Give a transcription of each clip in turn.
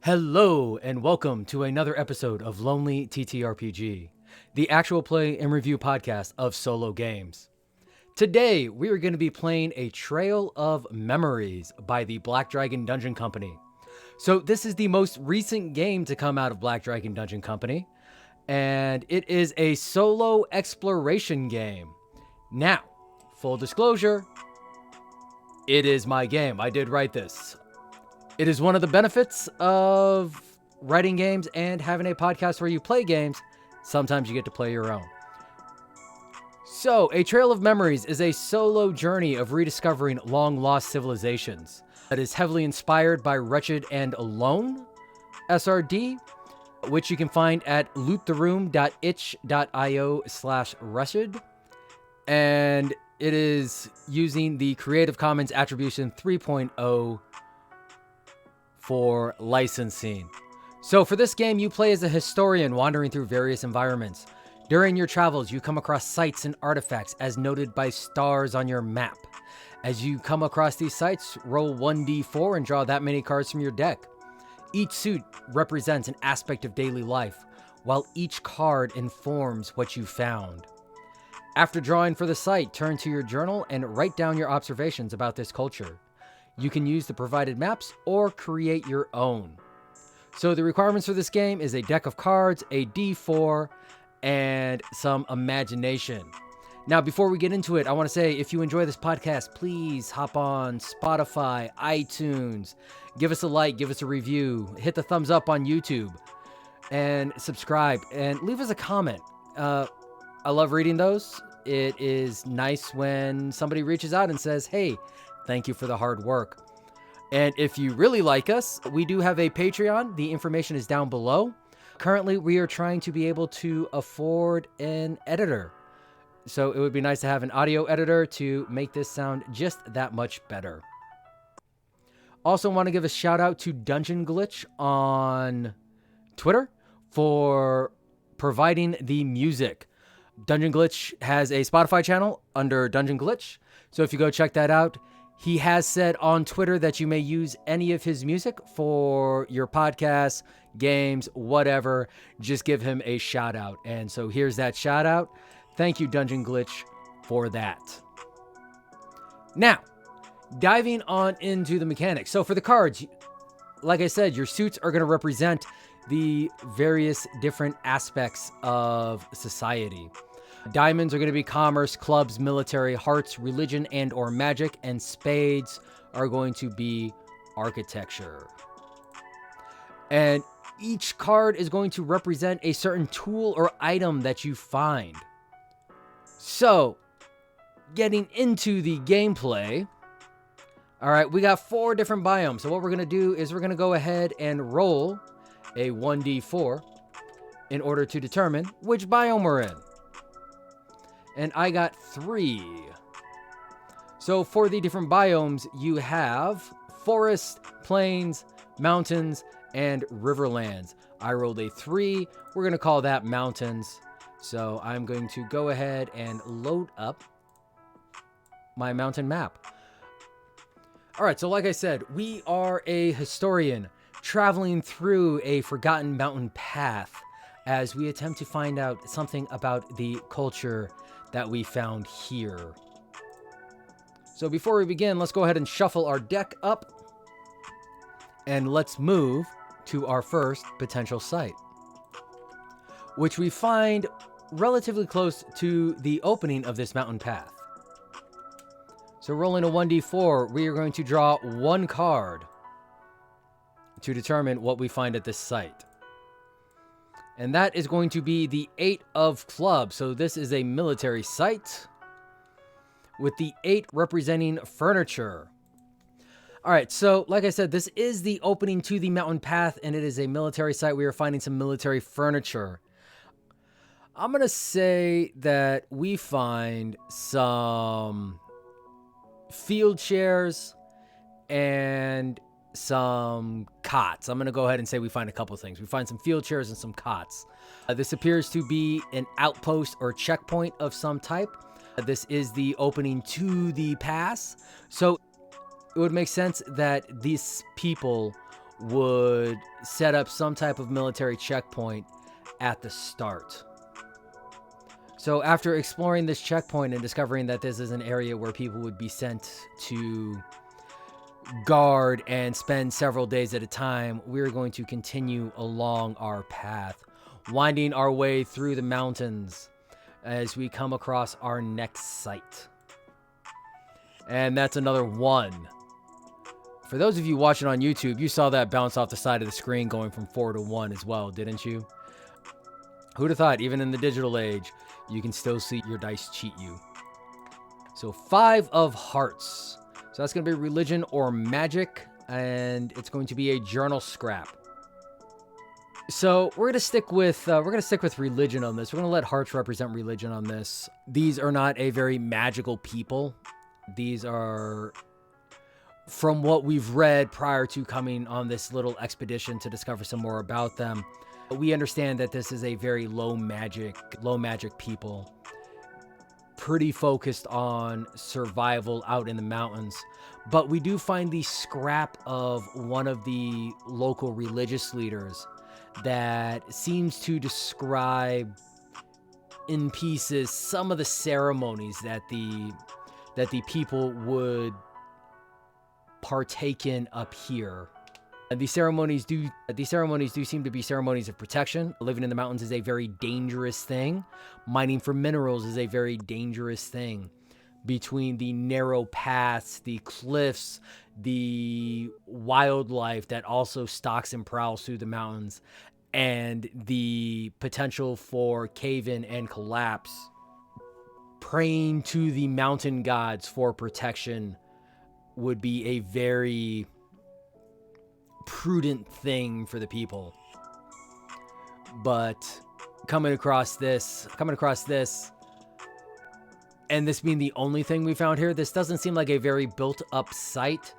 Hello and welcome to another episode of Lonely TTRPG, the actual play and review podcast of solo games. Today, we are going to be playing A Trail of Memories by the Black Dragon Dungeon Company. So this is the most recent game to come out of Black Dragon Dungeon Company, and it is a solo exploration game. Now, full disclosure, it is my game. I did write this. It is one of the benefits of writing games and having a podcast where you play games. Sometimes you get to play your own. So, A Trail of Memories is a solo journey of rediscovering long-lost civilizations that is heavily inspired by Wretched and Alone, SRD, which you can find at loottheroom.itch.io/wretched. And it is using the Creative Commons Attribution 3.0 for licensing. So for this game, you play as a historian wandering through various environments. During your travels, you come across sites and artifacts as noted by stars on your map. As you come across these sites, roll 1d4 and draw that many cards from your deck. Each suit represents an aspect of daily life, while each card informs what you found. After drawing for the site, turn to your journal and write down your observations about this culture. You can use the provided maps or create your own. So the requirements for this game is a deck of cards, a d4, and some imagination. Now, before we get into it, I want to say if you enjoy this podcast, please hop on Spotify, iTunes, give us a like, give us a review, hit the thumbs up on YouTube, and subscribe, and leave us a comment. I love reading those. It is nice when somebody reaches out and says, hey, thank you for the hard work. And if you really like us, we do have a Patreon. The information is down below. Currently, we are trying to be able to afford an editor. So it would be nice to have an audio editor to make this sound just that much better. Also want to give a shout out to Dungeon Glitch on Twitter for providing the music. Dungeon Glitch has a Spotify channel under Dungeon Glitch. So if you go check that out, he has said on Twitter that you may use any of his music for your podcasts, games, whatever. Just give him a shout out. And so here's that shout out. Thank you, Dungeon Glitch, for that. Now, diving on into the mechanics. So for the cards, like I said, your suits are going to represent the various different aspects of society. Diamonds are going to be commerce, clubs, military, hearts, religion, and or magic, and spades are going to be architecture. And each card is going to represent a certain tool or item that you find. So, getting into the gameplay, all right, we got 4 different biomes. So what we're going to do is we're going to go ahead and roll a 1d4 in order to determine which biome we're in. And I got 3. So for the different biomes, you have forest, plains, mountains, and riverlands. I rolled a 3. We're going to call that mountains. So I'm going to go ahead and load up my mountain map. All right, so like I said, we are a historian traveling through a forgotten mountain path as we attempt to find out something about the culture that we found here. So before we begin, let's go ahead and shuffle our deck up and let's move to our first potential site, which we find relatively close to the opening of this mountain path. So rolling a 1d4, we are going to draw 1 card to determine what we find at this site. And that is going to be the 8 of clubs. So this is a military site with the 8 representing furniture. All right, so like I said, this is the opening to the mountain path, and it is a military site. We are finding some military furniture. I'm going to say that we find some field chairs and some cots. I'm going to go ahead and say we find a couple things. We find some field chairs and some cots. This appears to be an outpost or checkpoint of some type. This is the opening to the pass. So it would make sense that these people would set up some type of military checkpoint at the start. So after exploring this checkpoint and discovering that this is an area where people would be sent to guard and spend several days at a time, we're going to continue along our path, winding our way through the mountains as we come across our next site. And that's another 1. For those of you watching on YouTube, you saw that bounce off the side of the screen going from 4 to 1 as well, didn't you? Who'd have thought, even in the digital age, you can still see your dice cheat you. So 5 of hearts. So that's going to be religion or magic, and it's going to be a journal scrap. So we're going to stick with religion on this. We're going to let hearts represent religion on this. These are not a very magical people. These are, from what we've read prior to coming on this little expedition to discover some more about them, we understand that this is a very low magic people, pretty focused on survival out in the mountains. But we do find the scrap of one of the local religious leaders that seems to describe in pieces some of the ceremonies that the people would partake in up here. And these ceremonies do seem to be ceremonies of protection. Living in the mountains is a very dangerous thing. Mining for minerals is a very dangerous thing. Between the narrow paths, the cliffs, the wildlife that also stalks and prowls through the mountains, and the potential for cave-in and collapse, praying to the mountain gods for protection would be a very prudent thing for the people. But coming across this, and this being the only thing we found here, this doesn't seem like a very built up site.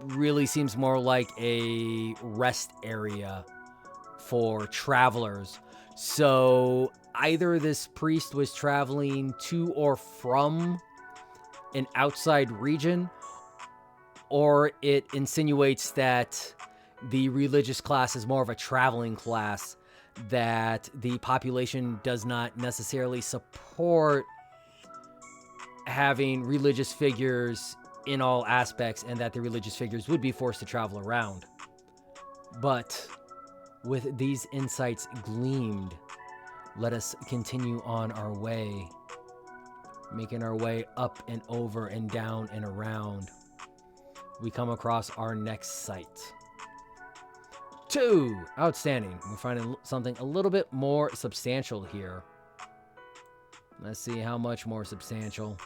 Really seems more like a rest area for travelers. So either this priest was traveling to or from an outside region, or it insinuates that the religious class is more of a traveling class, that the population does not necessarily support having religious figures in all aspects, and that the religious figures would be forced to travel around. But with these insights gleamed, let us continue on our way, making our way up and over and down and around. We come across our next site. 2. Outstanding. We're finding something a little bit more substantial here. Let's see how much more substantial.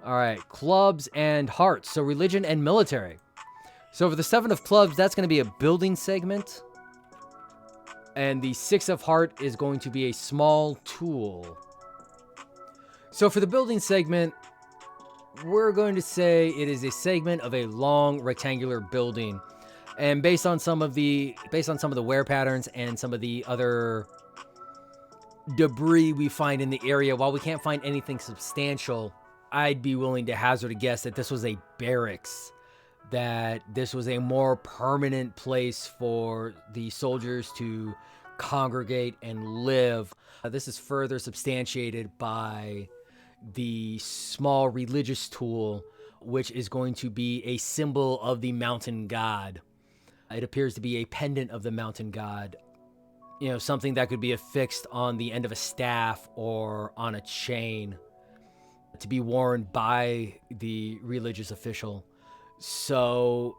All right, clubs and hearts. So religion and military. So for the 7 of clubs, that's going to be a building segment. And the 6 of heart is going to be a small tool. So for the building segment, we're going to say it is a segment of a long rectangular building. And based on some of the wear patterns and some of the other debris we find in the area, while we can't find anything substantial, I'd be willing to hazard a guess that this was a barracks, that this was a more permanent place for the soldiers to congregate and live. This is further substantiated by the small religious tool, which is going to be a symbol of the mountain god. It appears to be a pendant of the mountain god, something that could be affixed on the end of a staff or on a chain to be worn by the religious official. So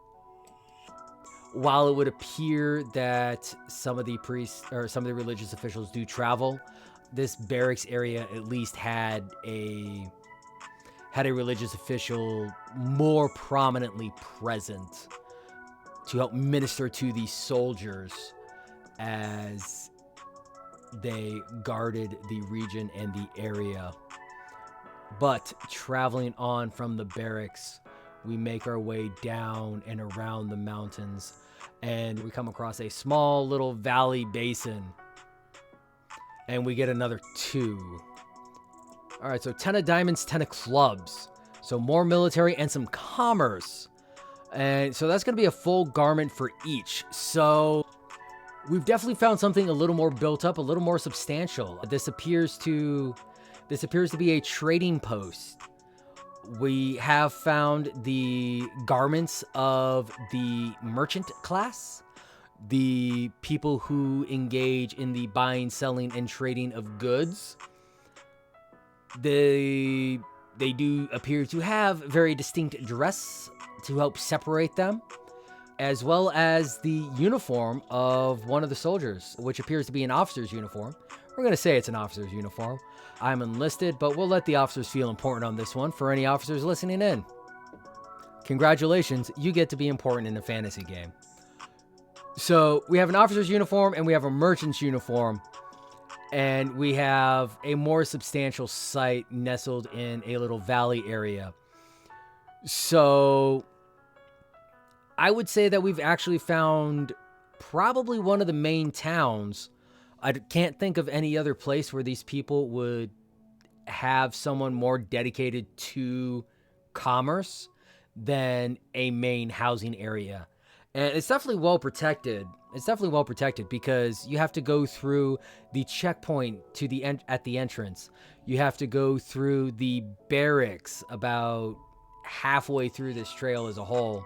while it would appear that some of the priests or some of the religious officials do travel, this barracks area at least had a religious official more prominently present to help minister to the soldiers as they guarded the region and the area. But traveling on from the barracks, we make our way down and around the mountains, and we come across a small little valley basin, and we get another 2. All right, so 10 of diamonds, 10 of clubs. So more military and some commerce. And so that's going to be a full garment for each. So we've definitely found something a little more built up, a little more substantial. This appears to be a trading post. We have found the garments of the merchant class, the people who engage in the buying, selling, and trading of goods. They do appear to have very distinct dress to help separate them, as well as the uniform of one of the soldiers, which appears to be an officer's uniform. We're going to say it's an officer's uniform. I'm enlisted, but we'll let the officers feel important on this one for any officers listening in. Congratulations, you get to be important in a fantasy game. So we have an officer's uniform and we have a merchant's uniform, and we have a more substantial site nestled in a little valley area. So I would say that we've actually found probably one of the main towns. I can't think of any other place where these people would have someone more dedicated to commerce than a main housing area. And it's definitely well protected. It's definitely well protected because you have to go through the checkpoint to the at the entrance. You have to go through the barracks about halfway through this trail as a whole.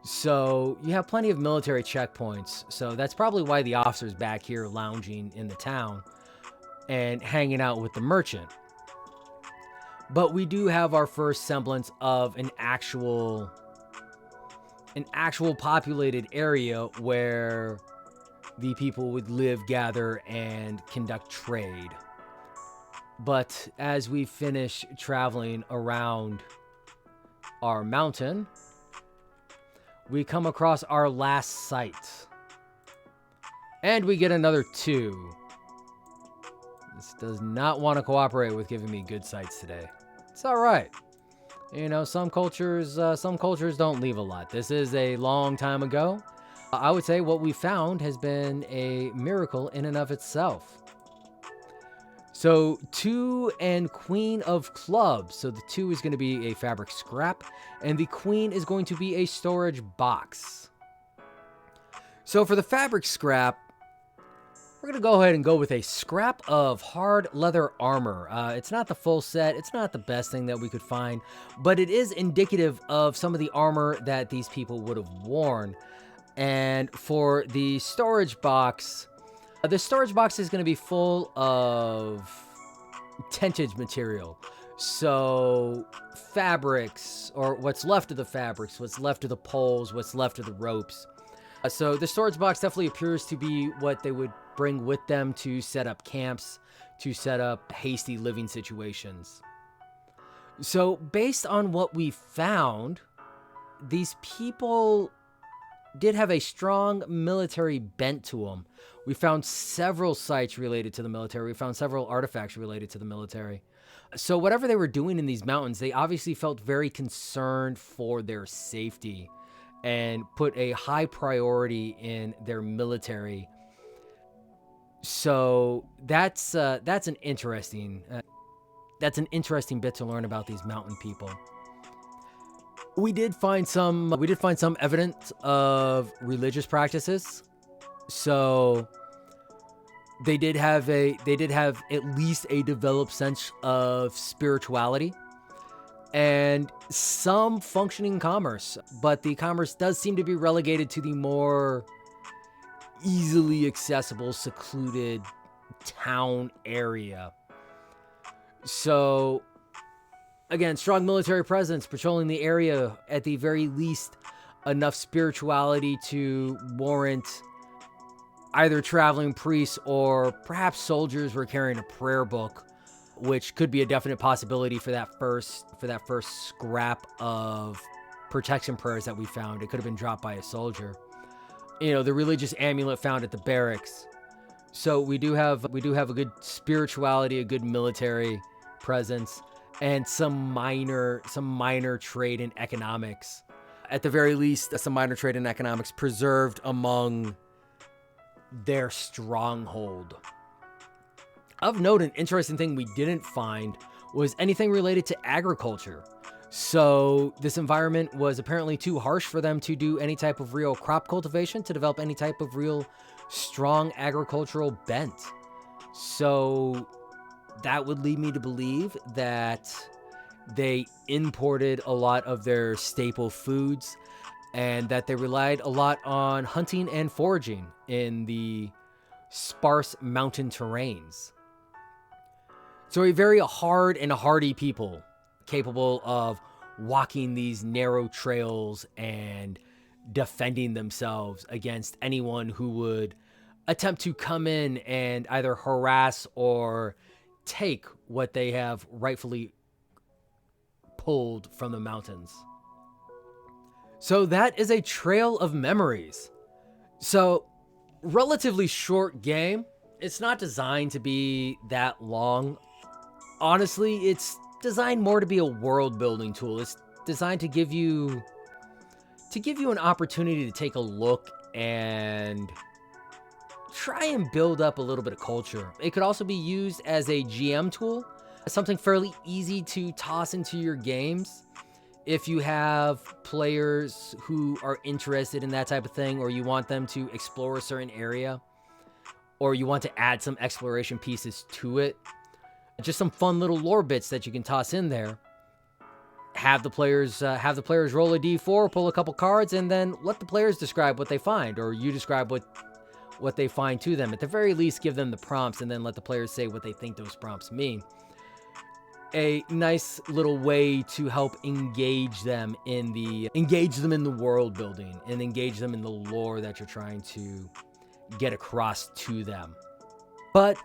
So you have plenty of military checkpoints. So that's probably why the officer's back here lounging in the town and hanging out with the merchant. But we do have our first semblance of an actual populated area where the people would live, gather, and conduct trade. But as we finish traveling around our mountain, we come across our last site. And we get another 2. This does not want to cooperate with giving me good sites today. It's all right. You know, some cultures don't leave a lot. This is a long time ago. I would say what we found has been a miracle in and of itself. So 2 and Queen of Clubs. So the 2 is going to be a fabric scrap, and the Queen is going to be a storage box. So for the fabric scrap, we're going to go ahead and go with a scrap of hard leather armor. It's not the full set. It's not the best thing that we could find, but it is indicative of some of the armor that these people would have worn. And for the storage box is going to be full of tentage material. So fabrics, or what's left of the fabrics, what's left of the poles, what's left of the ropes. So the storage box definitely appears to be what they would bring with them to set up camps, to set up hasty living situations. So based on what we found, these people did have a strong military bent to them. We found several sites related to the military. We found several artifacts related to the military. So whatever they were doing in these mountains, they obviously felt very concerned for their safety and put a high priority in their military. So that's an interesting bit to learn about these mountain people. We did find some evidence of religious practices. So they did have at least a developed sense of spirituality and some functioning commerce, but the commerce does seem to be relegated to the more easily accessible, secluded town area. So again, strong military presence patrolling the area, at the very least enough spirituality to warrant either traveling priests or perhaps soldiers were carrying a prayer book, which could be a definite possibility for that first scrap of protection prayers that we found. It could have been dropped by a soldier. You know, the religious amulet found at the barracks. So we do have a good spirituality, a good military presence, and some minor trade and economics. At the very least, some minor trade and economics preserved among their stronghold. Of note, an interesting thing we didn't find was anything related to agriculture. So this environment was apparently too harsh for them to do any type of real crop cultivation, to develop any type of real strong agricultural bent. So that would lead me to believe that they imported a lot of their staple foods and that they relied a lot on hunting and foraging in the sparse mountain terrains. So a very hard and hardy people, capable of walking these narrow trails and defending themselves against anyone who would attempt to come in and either harass or take what they have rightfully pulled from the mountains. So that is a trail of memories. So, relatively short game. It's not designed to be that long. Honestly, it's designed more to be a world building tool. It's designed to give you an opportunity to take a look and try and build up a little bit of culture. It could also be used as a GM tool, something fairly easy to toss into your games if you have players who are interested in that type of thing, or you want them to explore a certain area, or you want to add some exploration pieces to it. Just some fun little lore bits that you can toss in there. Have the players roll a d4, pull a couple cards, and then let the players describe what they find, or you describe what they find to them. At the very least, give them the prompts, and then let the players say what they think those prompts mean. A nice little way to help engage them in the world building and engage them in the lore that you're trying to get across to them. But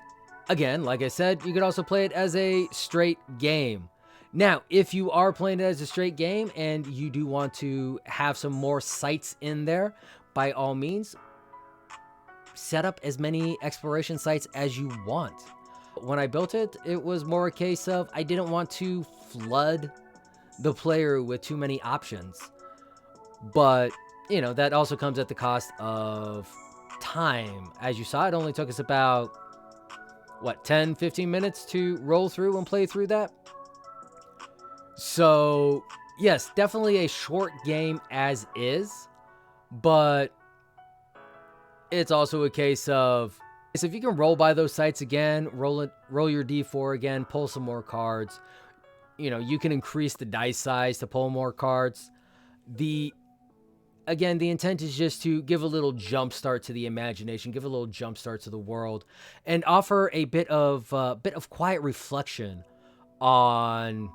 again, like I said, you could also play it as a straight game. Now, if you are playing it as a straight game and you do want to have some more sites in there, by all means, set up as many exploration sites as you want. When I built it, it was more a case of I didn't want to flood the player with too many options. But, that also comes at the cost of time. As you saw, it only took us about, 10, 15 minutes to roll through and play through that? So, yes, definitely a short game as is, but it's also a case of, so if you can roll by those sites again, roll your d4 again, pull some more cards. You can increase the dice size to pull more cards. The intent is just to give a little jump start to the imagination, give a little jump start to the world, and offer a bit of quiet reflection on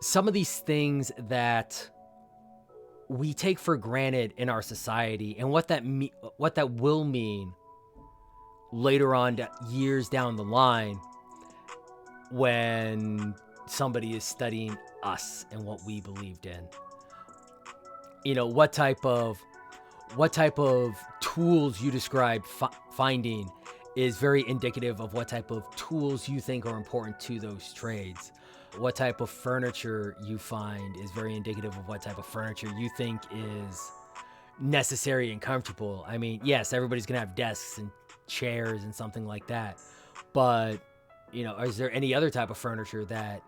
some of these things that we take for granted in our society, and what that will mean later on, years down the line, when somebody is studying us and what we believed in. What type of tools you describe finding is very indicative of what type of tools you think are important to those trades. What type of furniture you find is very indicative of what type of furniture you think is necessary and comfortable. I mean, yes, everybody's gonna have desks and chairs and something like that, but is there any other type of furniture that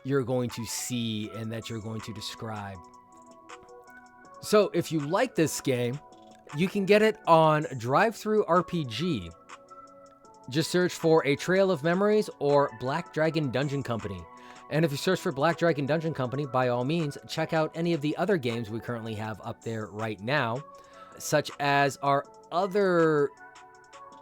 you're going to see and that you're going to describe? So if you like this game, you can get it on TTRPG. Just search for A Trail of Memories or Black Dragon Dungeon Company. And if you search for Black Dragon Dungeon Company, by all means, check out any of the other games we currently have up there right now, such as our other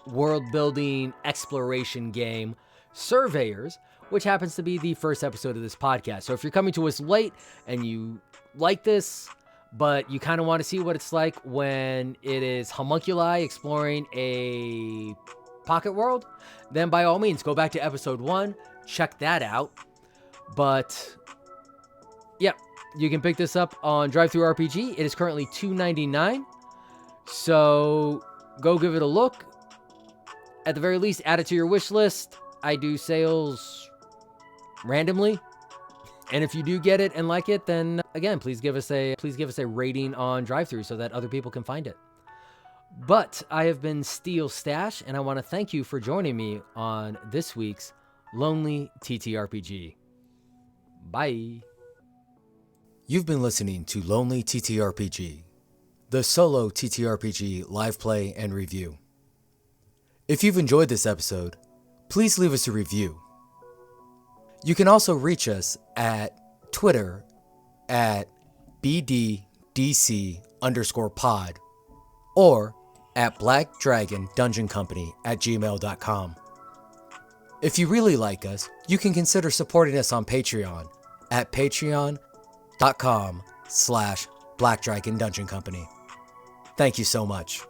world-building exploration game, Surveyors, which happens to be the first episode of this podcast. So if you're coming to us late and you like this, but you kind of want to see what it's like when it is homunculi exploring a pocket world, then by all means, go back to episode 1, check that out. But yeah, you can pick this up on DriveThruRPG. It is currently $2.99, so go give it a look. At the very least, add it to your wish list. I do sales randomly, and if you do get it and like it, then again, please give us a rating on DriveThru so that other people can find it. But I have been Steel Stash, and I want to thank you for joining me on this week's Lonely TTRPG. Bye. You've been listening to Lonely TTRPG, the solo TTRPG live play and review. If you've enjoyed this episode, please leave us a review. You can also reach us at Twitter at BDDC_pod or at Black Dragon Dungeon Company at gmail.com. If you really like us, you can consider supporting us on Patreon at patreon.com/Black Dragon Dungeon Company. Thank you so much.